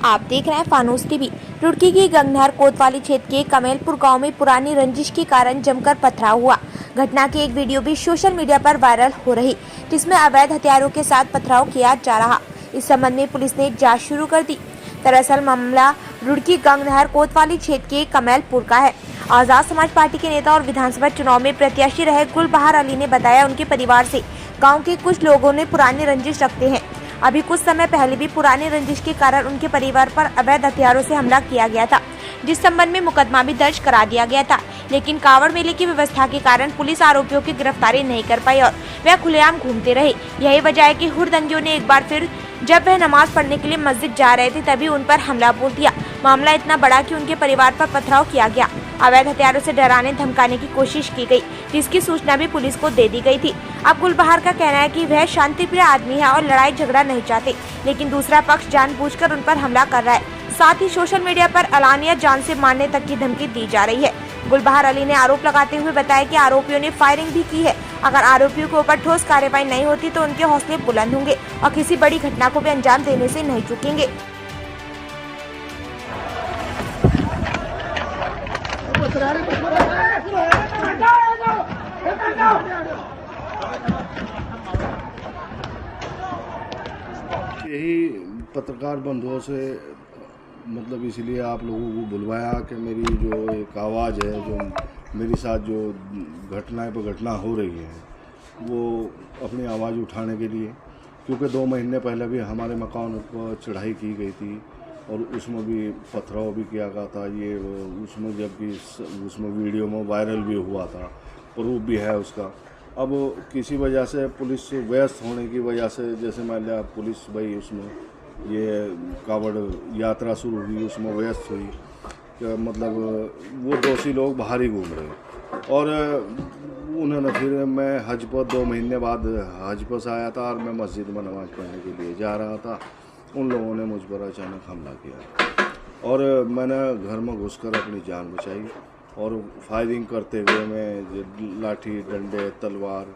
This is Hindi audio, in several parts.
आप देख रहे हैं फानूस टीवी। रुड़की की गंगनहर कोतवाली क्षेत्र के कमेलपुर गांव में पुरानी रंजिश के कारण जमकर पथराव हुआ। घटना की एक वीडियो भी सोशल मीडिया पर वायरल हो रही, जिसमें अवैध हथियारों के साथ पथराव किया जा रहा। इस संबंध में पुलिस ने जांच शुरू कर दी। दरअसल मामला रुड़की गंगनहर कोतवाली क्षेत्र के कमेलपुर का है। आजाद समाज पार्टी के नेता और विधानसभा चुनाव में प्रत्याशी रहे गुलबहार अली ने बताया, उनके परिवार से गाँव के कुछ लोगों ने पुरानी रंजिश रखते हैं। अभी कुछ समय पहले भी पुरानी रंजिश के कारण उनके परिवार पर अवैध हथियारों से हमला किया गया था, जिस संबंध में मुकदमा भी दर्ज करा दिया गया था। लेकिन कांवड़ मेले की व्यवस्था के कारण पुलिस आरोपियों की गिरफ्तारी नहीं कर पाई और वह खुलेआम घूमते रहे। यही वजह है कि हुड़दंगियों ने एक बार फिर जब वह नमाज पढ़ने के लिए मस्जिद जा रहे थे तभी उन पर हमला बोल दिया। मामला इतना बड़ा कि उनके परिवार पर पथराव किया गया। अवैध हथियारों से डराने धमकाने की कोशिश की गई, जिसकी सूचना भी पुलिस को दे दी गई थी। अब गुलबहार का कहना है कि वह शांतिप्रिय आदमी है और लड़ाई झगड़ा नहीं चाहते, लेकिन दूसरा पक्ष जानबूझकर उन पर हमला कर रहा है। साथ ही सोशल मीडिया पर अलानिया जान से मारने तक की धमकी दी जा रही है। गुलबहार अली ने आरोप लगाते हुए बताया कि आरोपियों ने फायरिंग भी की है। अगर आरोपियों के ऊपर ठोस कार्रवाई नहीं होती तो उनके हौसले बुलंद होंगे और किसी बड़ी घटना को भी अंजाम देने से नहीं चूकेंगे। यही पत्रकार बंधुओं से मतलब इसलिए आप लोगों को बुलवाया कि मेरी जो एक आवाज़ है, जो मेरे साथ जो घटनाएं पर घटना हो रही है, वो अपनी आवाज़ उठाने के लिए, क्योंकि 2 महीने पहले भी हमारे मकान पर चढ़ाई की गई थी और उसमें भी पथराव भी किया गया था। ये उसमें जबकि उसमें वीडियो में वायरल भी हुआ था, प्रूफ भी है उसका। अब किसी वजह से पुलिस व्यस्त होने की वजह से, जैसे मान लिया पुलिस भाई उसमें ये कावड़ यात्रा शुरू हुई, उसमें व्यस्त हुई, मतलब वो दोषी लोग बाहर ही घूम रहे। और उन्होंने फिर मैं हज पर 2 महीने बाद हज पर से आया था और मैं मस्जिद में नमाज़ पढ़ने के लिए जा रहा था। उन लोगों ने मुझ पर अचानक हमला किया और मैंने घर में घुसकर अपनी जान बचाई और फायरिंग करते हुए मैं लाठी, डंडे, तलवार,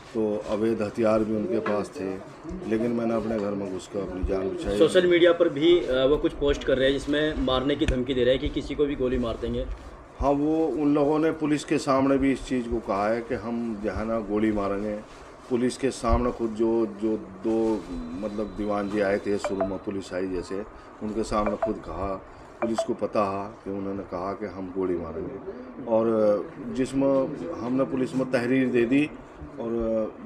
तो अवैध हथियार भी उनके पास थे, लेकिन मैंने अपने घर में घुसकर अपनी जान बचाई। सोशल मीडिया पर भी वो कुछ पोस्ट कर रहे हैं जिसमें मारने की धमकी दे रहे हैं कि किसी को भी गोली मार देंगे। हाँ, वो उन लोगों ने पुलिस के सामने भी इस चीज़ को कहा है कि हम जहाँ ना गोली मारेंगे। पुलिस के सामने खुद जो 2 मतलब दीवान जी आए थे शुरू में, पुलिस आई जैसे, उनके सामने खुद कहा, पुलिस को पता है कि उन्होंने कहा कि हम गोली मारेंगे। और जिसमें हमने पुलिस में तहरीर दे दी और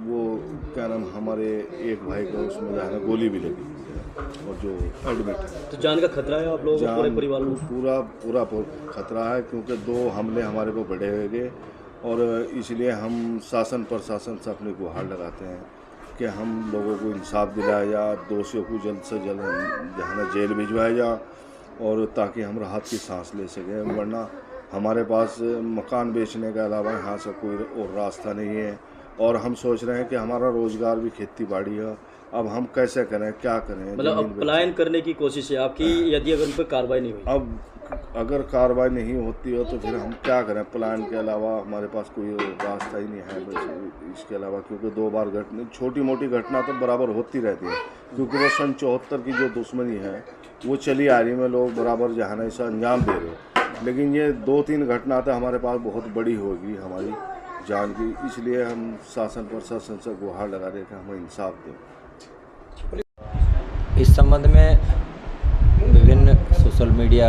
वो क्या नाम, हमारे एक भाई को उसमें जो है ना गोली भी लगी और जो एडमिट है। तो जान का खतरा है आप लोगों को, पूरे परिवार को? पूरा खतरा है, क्योंकि 2 हमले हमारे को बढ़े हुए गए और इसलिए हम शासन प्रशासन से अपनी गुहार लगाते हैं कि हम लोगों को इंसाफ दिलाया जाए, दोषियों को जल्द से जल्द जहाँ जेल भिजवाया जाए और ताकि हम राहत की सांस ले सकें। वरना हमारे पास मकान बेचने के अलावा यहाँ से कोई और रास्ता नहीं है और हम सोच रहे हैं कि हमारा रोज़गार भी खेती बाड़ी है। अब हम कैसे करें, क्या करें? मतलब अब पलायन करने की कोशिश है आपकी, यदि अगर उन पर कार्रवाई नहीं हुई? अब अगर कार्रवाई नहीं होती हो तो फिर हम क्या करें? पलायन के अलावा हमारे पास कोई रास्ता ही नहीं है बस इसके अलावा, क्योंकि 2 बार घटना, छोटी मोटी घटना तो बराबर होती रहती है, क्योंकि वो सन 74 की जो दुश्मनी है वो चली आ रही में, लोग बराबर जहां इसे अंजाम दे रहे। लेकिन ये 2-3 घटना तो हमारे पास बहुत बड़ी होगी हमारी जान की, इसलिए हम शासन प्रशासन से गुहार लगा रहे थे हमें इंसाफ दें। इस संबंध में विभिन्न सोशल मीडिया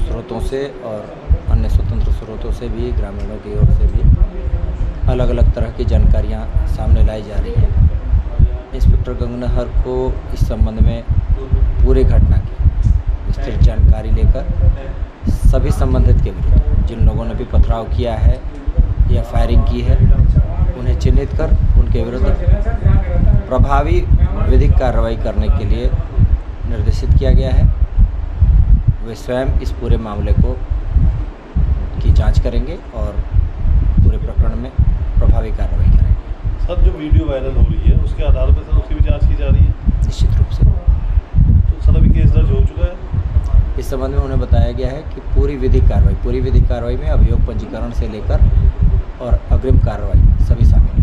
स्रोतों से और अन्य स्वतंत्र स्रोतों से भी, ग्रामीणों की ओर से भी अलग अलग तरह की जानकारियां सामने लाई जा रही हैं। इंस्पेक्टर गंगनहर को इस संबंध में पूरी घटना की विस्तृत जानकारी लेकर सभी संबंधित के विरुद्ध जिन लोगों ने भी पथराव किया है या फायरिंग की है, उन्हें चिन्हित कर उनके विरुद्ध प्रभावी विधिक कार्रवाई करने के लिए निर्देशित किया गया है। वे स्वयं इस पूरे मामले की जांच करेंगे और पूरे प्रकरण में प्रभावी कार्रवाई करेंगे। सर, जो वीडियो वायरल हो रही है उसके आधार पर सर उसकी भी जांच की जा रही है? निश्चित रूप से। तो सर अभी केस दर्ज हो चुका है? इस संबंध में उन्हें बताया गया है कि पूरी विधिक कार्रवाई में अभियोग पंजीकरण से लेकर और अग्रिम कार्रवाई सभी शामिल